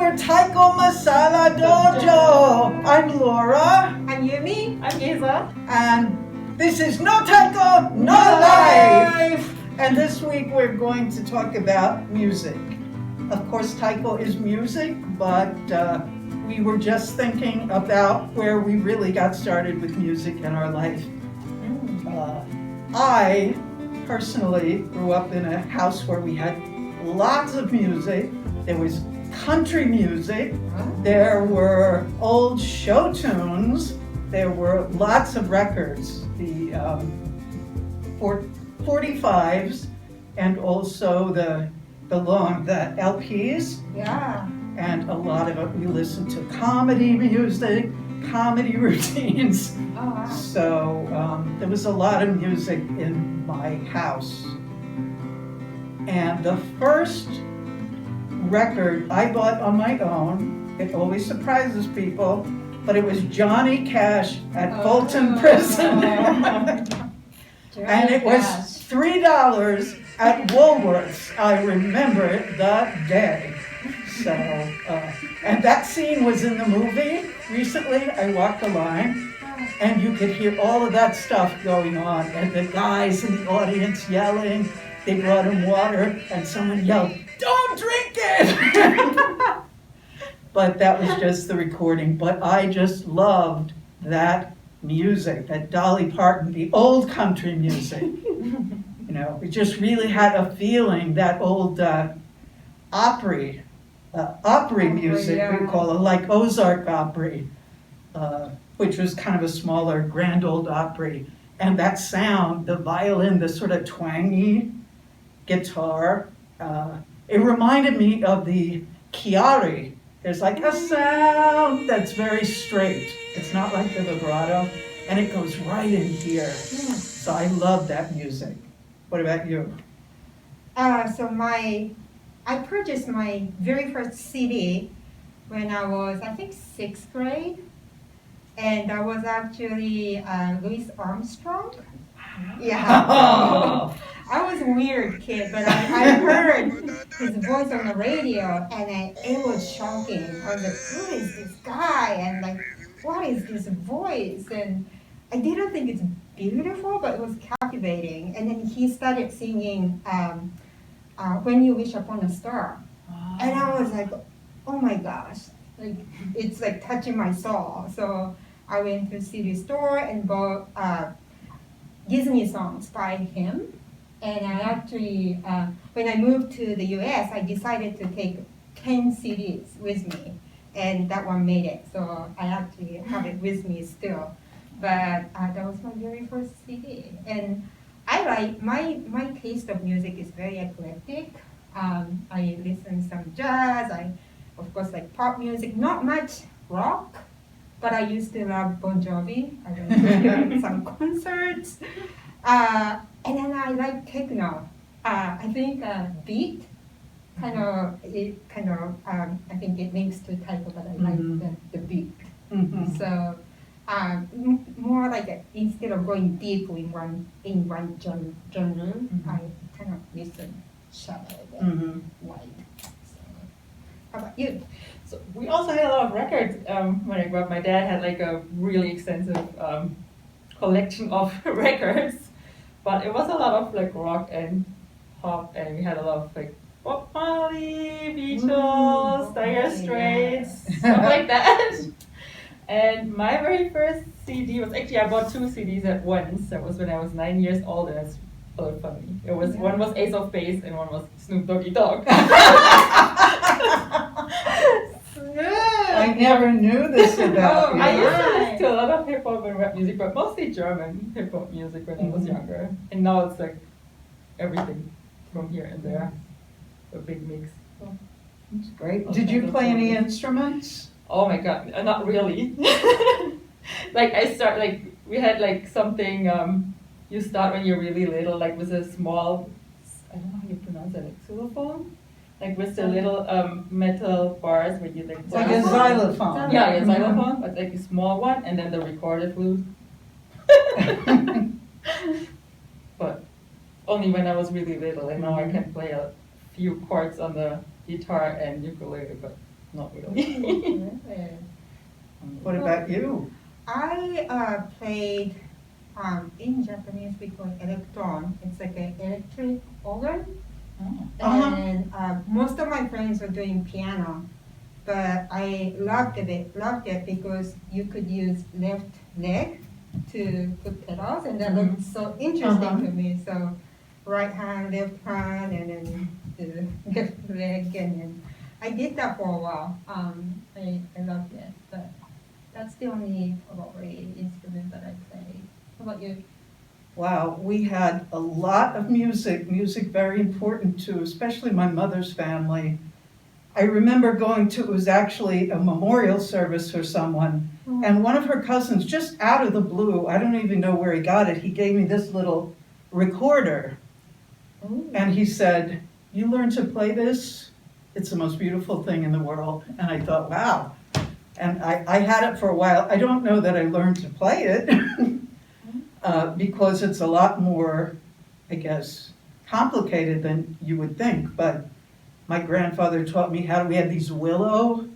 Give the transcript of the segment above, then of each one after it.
for Taiko Masala Dojo. I'm Laura. I'm Yumi. I'm Giza. And this is No Taiko, No Life. And this week we're going to talk about music. Of course, taiko is music, but we were just thinking about where we really got started with music in our life. I personally grew up in a house where we had lots of music. There was country music. There were old show tunes. There were lots of records. The 45s and also the LPs. Yeah. And a lot of it we listened to comedy music, comedy routines. Oh, wow. So there was a lot of music in my house. And the first record I bought on my own, it always surprises people, but it was Johnny Cash at Fulton Prison. And it was $3 at Woolworth's. I remember it that day. So, and that scene was in the movie. Recently, I walked the line, and you could hear all of that stuff going on, and the guys in the audience yelling. They brought him water, and someone yelled, "Don't drink it!" But that was just the recording. But I just loved that music, that Dolly Parton, the old country music. You know, it just really had a feeling, that old Opry music, yeah. we call it, like Ozark Opry, which was kind of a smaller, grand old Opry. And that sound, the violin, the sort of twangy guitar, it reminded me of the chiari. There's like a sound that's very straight. It's not like the vibrato, and it goes right in here. So I love that music. What about you? I purchased my very first CD when I was, I think, 6th grade. And that was actually Louis Armstrong. Yeah. I was a weird kid, but I heard his voice on the radio, and it was shocking. I was like, who is this guy? And like, what is this voice? And I didn't think it's beautiful, but it was captivating. And then he started singing When You Wish Upon a Star. And I was like, oh my gosh, like it's like touching my soul. So I went to CD store and bought Disney songs by him. And I actually, when I moved to the US, I decided to take 10 CDs with me. And that one made it. So I actually have it with me still. But that was my very first CD. And I like, my taste of music is very eclectic. I listen some jazz, of course, like pop music, not much rock, but I used to love Bon Jovi. I went to some concerts. And then I like techno. I think beat, I think it links to taiko, but I like the beat. So more like instead of going deep in one genre, I kind of listen shallow and wide. So, how about you? So we also had a lot of records when I grew up. My dad had like a really extensive collection of records, but it was a lot of like rock and pop, and we had a lot of like Bob Marley, Beatles, Dire Straits, stuff like that. And my very first CD was actually, I bought 2 CDs at once. That was when I was 9 years old, and it's really funny. It was one was Ace of Base and one was Snoop Doggy Dogg. I never knew this about you. I used to listen to a lot of hip hop and rap music, but mostly German hip hop music when I was younger. And now it's like everything from here and there, a big mix. So, That's great. Did you play any instruments? oh my god, not really. Like we had like something, you start when you're really little, like with a small, I don't know how you pronounce it, like xylophone? Like with the little metal bars where you like... It's like a xylophone. Yeah, a xylophone, but like a small one, and then the recorder flute. But only when I was really little, and now I can play a few chords on the guitar and ukulele, but not really. What about you? I played in Japanese we call it electron. It's like an electric organ. Uh-huh. And most of my friends were doing piano, but I loved it because you could use left leg to put pedals, and that looked so interesting to me. So right hand, left hand, and then the left leg, and then I did that for a while. I loved it, but that's the only probably instrument that I play. How about you? Wow, we had a lot of music very important too, especially my mother's family. I remember going to, it was actually a memorial service for someone, and one of her cousins, just out of the blue, I don't even know where he got it, he gave me this little recorder. And he said, "You learn to play this? It's the most beautiful thing in the world." And I thought, wow. And I had it for a while. I don't know that I learned to play it because it's a lot more, I guess, complicated than you would think. But my grandfather taught me how we had these willow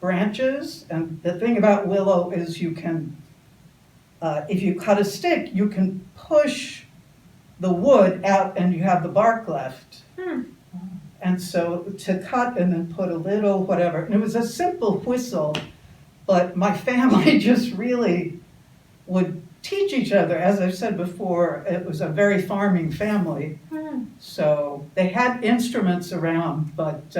branches. And the thing about willow is you can, if you cut a stick, you can push the wood out and you have the bark left. And so to cut and then put a little whatever, and it was a simple whistle, but my family just really would teach each other. As I've said before, it was a very farming family. So they had instruments around, but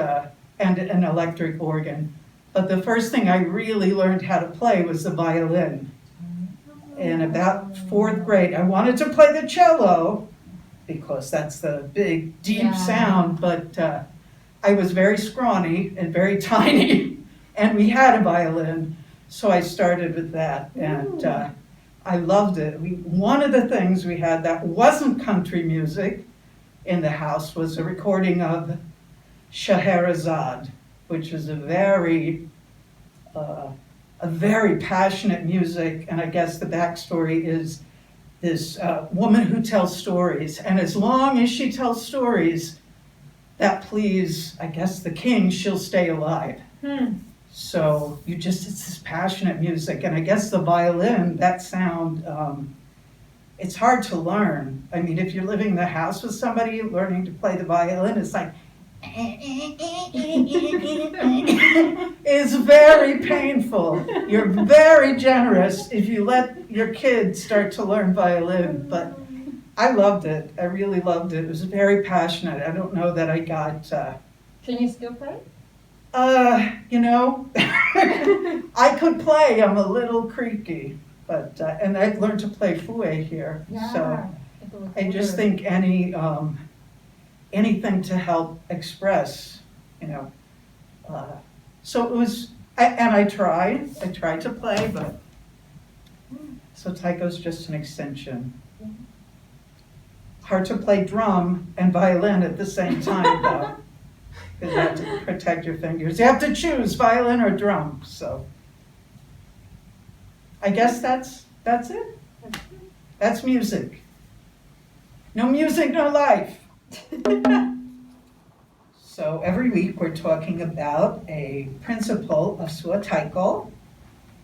and an electric organ. But the first thing I really learned how to play was the violin. In about fourth grade, I wanted to play the cello because that's the big, deep sound, but I was very scrawny and very tiny, and we had a violin, so I started with that, and I loved it. One of the things we had that wasn't country music in the house was a recording of Scheherazade, which is a very passionate music, and I guess the backstory is this woman who tells stories, and as long as she tells stories that please, I guess, the king, she'll stay alive. So it's this passionate music, and I guess the violin, that sound, it's hard to learn. I mean, if you're living in the house with somebody learning to play the violin, it's like, it's very painful. You're very generous if you let your kids start to learn violin, but I loved it. I really loved it. It was very passionate. I don't know that I got... Can you still play? You know, I could play. I'm a little creaky, but and I've learned to play fouet here. So I just think anything to help express, you know. So it was, and I tried to play, but so Taiko's just an extension. Hard to play drum and violin at the same time, though, because you have to protect your fingers. You have to choose violin or drum. So I guess that's it. That's music. No music, no life. So every week we're talking about a principle of Sua Taiko,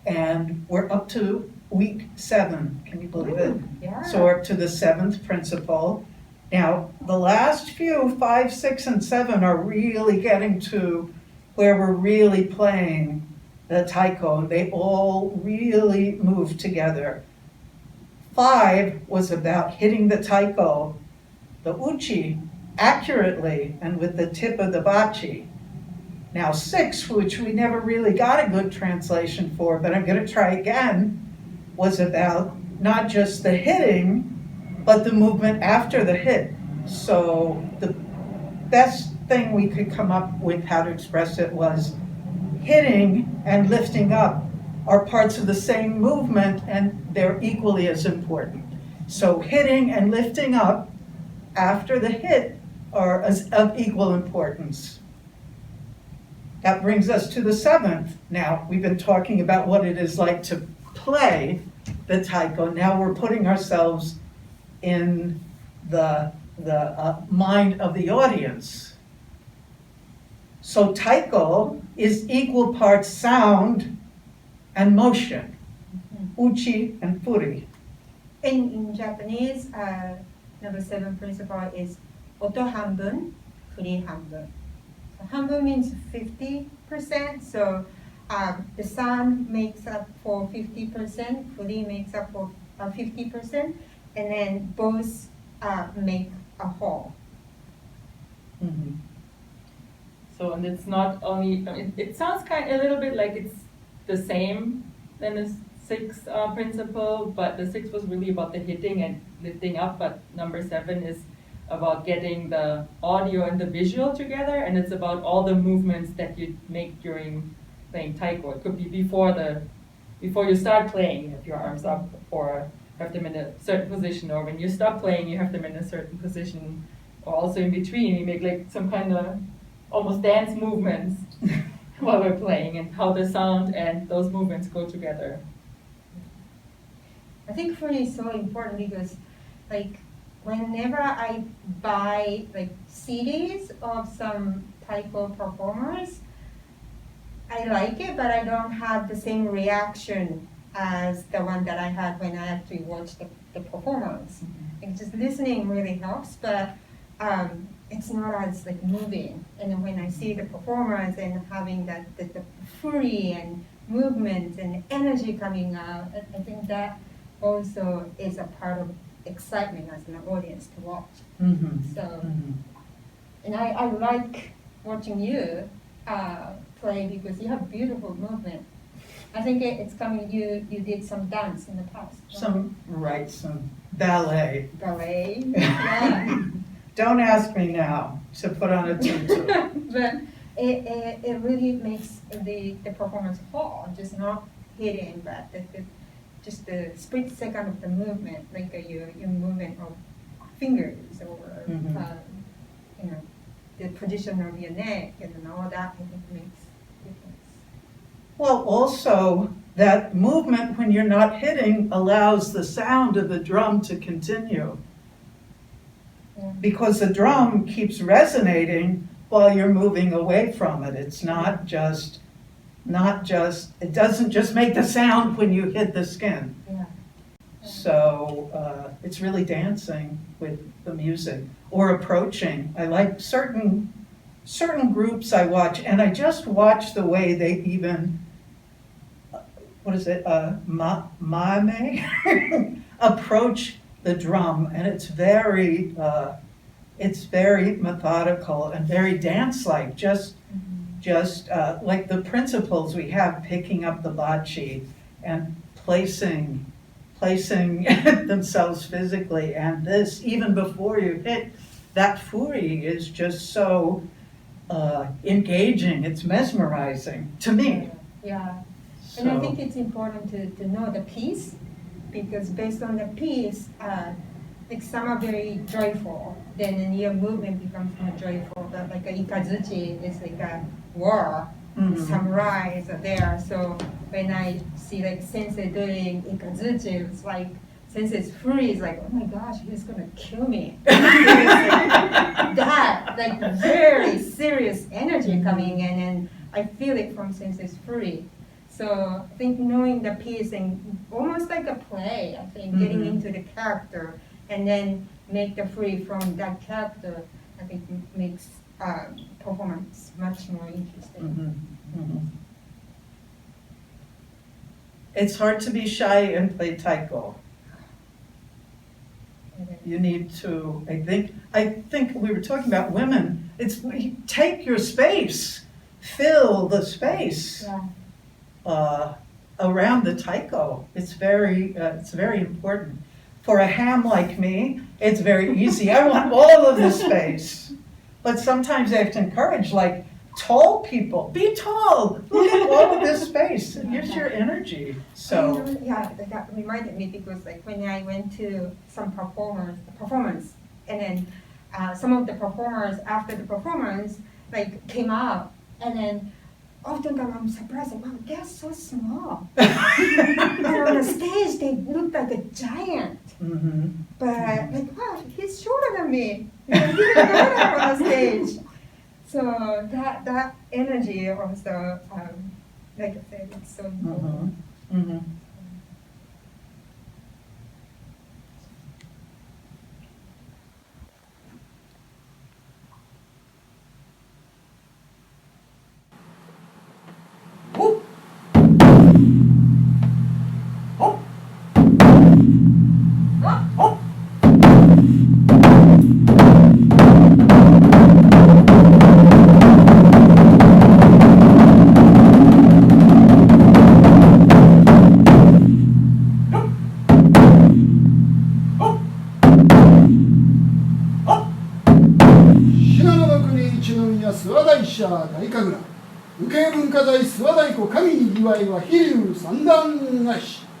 and we're up to week 7. Can you believe it? Yeah. So we're up to the 7th principle. Now, the last few, 5, 6, and 7 are really getting to where we're really playing the taiko. They all really move together. 5 was about hitting the taiko, the uchi, accurately and with the tip of the bachi. Now 6, which we never really got a good translation for, but I'm going to try again, was about not just the hitting, but the movement after the hit. So the best thing we could come up with how to express it was hitting and lifting up are parts of the same movement, and they're equally as important. So hitting and lifting up after the hit are of equal importance. That brings us to the 7th. Now, we've been talking about what it is like to play the taiko. Now we're putting ourselves in the mind of the audience. So taiko is equal parts sound and motion, uchi and furi. In Japanese, number 7 principle is oto hanbun, furi hanbun. So hanbun means 50%. So the sound makes up for 50%, furi makes up for 50%, and then both make a whole. Mhm. So, and it's not only, it sounds a little bit like it's the same than the 6 principle, but the 6 was really about the hitting and lifting up, but number 7 is about getting the audio and the visual together, and it's about all the movements that you make during playing taiko. It could be before you start playing, you have your arms up, or have them in a certain position, or when you stop playing, you have them in a certain position, or also in between, you make like some kind of almost dance movements while we're playing, and how the sound and those movements go together. I think furi is so important because, like, whenever I buy like CDs of some taiko performers, I like it, but I don't have the same reaction as the one that I had when I actually watched the performance. Like, just listening really helps, but it's not as like moving. And then when I see the performance and having the fury and movement and energy coming out, I think that also is a part of excitement as an audience to watch. Mhm. So, Mhm. and I like watching you play because you have beautiful movement. I think it's coming. You did some dance in the past. Right? Some ballet. Ballet. Yeah. Don't ask me now to put on a tutu. But it really makes the performance whole, just not hitting, but just the split second of the movement, like your movement of fingers or you know, the position of your neck and all that. I think makes difference. Well, also, that movement when you're not hitting allows the sound of the drum to continue. Yeah. Because the drum keeps resonating while you're moving away from it. It's not just, it doesn't just make the sound when you hit the skin. Yeah. So it's really dancing with the music or approaching. I like certain groups I watch, and I just watch the way they even, what is it, mame, approach the drum, and it's very methodical and very dance-like, just like the principles we have, picking up the bachi and placing themselves physically, and this, even before you hit, that furi is just so engaging, it's mesmerizing to me. Yeah. So, And I think it's important to know the piece, because based on the piece, like some are very joyful, then your movement becomes more joyful. But like a ikazuchi is like a war, samurais are there. So when I see like sensei doing ikazuchi, it's like sensei's fury is like, oh my gosh, he's gonna kill me. That like very serious energy coming in, and I feel it from sensei's fury. So I think knowing the piece and almost like a play, I think getting into the character and then make the free from that character, I think makes performance much more interesting. It's hard to be shy and play taiko. You need to, I think we were talking about women, it's take your space, fill the space. Yeah. Around the taiko. It's very important. For a ham like me, it's very easy. I want all of the space. But sometimes I have to encourage, like, tall people, be tall. Look at all of this space. Use your energy. So yeah, that reminded me because like when I went to some performance, and then some of the performers after the performance like came out, and then often I'm surprised, wow, they're so small. And on the stage, they look like a giant. But like, wow, he's shorter than me. He didn't know that on the stage. So that energy also, like I said, it's so important. Mm-hmm.信濃の国一宮諏訪大社大神楽無形文化財諏訪太鼓神にぎわいは飛龍三段返し。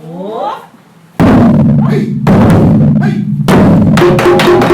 おーはいはい